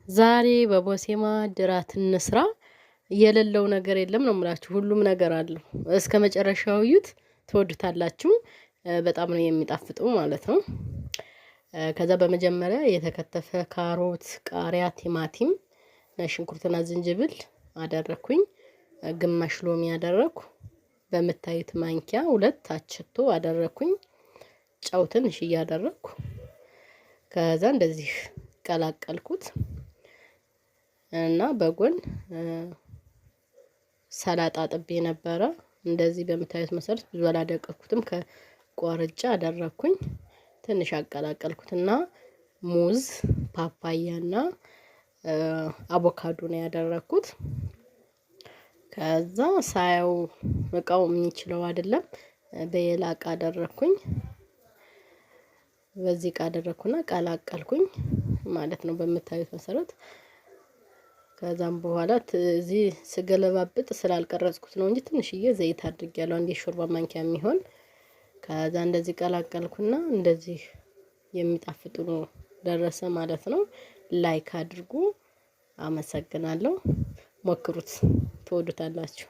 ዛሬ በቦሴማ ድራት እንስራ የሌለው ነገር የለም ነው የምላችሁ። ሁሉም ነገር አለው። እስከመጨረሻው እዩት፣ ትወዱታላችሁ። በጣም ነው የሚጣፍጠው ማለት ነው። ከዛ በመጀመሪያ የተከተፈ ካሮት፣ ቃሪያ፣ ቲማቲም፣ ሽንኩርትና ዝንጅብል አደረኩኝ። ግማሽ ሎሚ አደረኩ። በምታዩት ማንኪያ 2 አችቶ አደረኩኝ። ጨው ትንሽ እያደረኩ ከዛ እንደዚህ ቀላቀልኩት እና በጎን ሰላጣ ጥቤ ነበረ። እንደዚህ በምታዩት መሰረት ብዙ አላደቀኩትም። ከቋርጫ አደረኩኝ። ትንሽ አቀላቀልኩትና ሙዝ፣ ፓፓያና አቮካዶ ነው ያደረኩት። ከዛ ሳያው እቃው የሚችለው አይደለም፣ በሌላ እቃ አደረኩኝ። በዚህ እቃ አደረኩና ቀላቀልኩኝ ማለት ነው በምታዩት መሰረት። ከዛም በኋላ እዚህ ስገለባብጥ ስላልቀረጽኩት ነው እንጂ ትንሽዬ ዘይት አድርጌያለሁ፣ አንድ የሾርባ ማንኪያ የሚሆን። ከዛ እንደዚህ ቀላቀልኩና እንደዚህ የሚጣፍጡ ነው ደረሰ ማለት ነው። ላይክ አድርጉ። አመሰግናለሁ። ሞክሩት፣ ትወዱታላችሁ።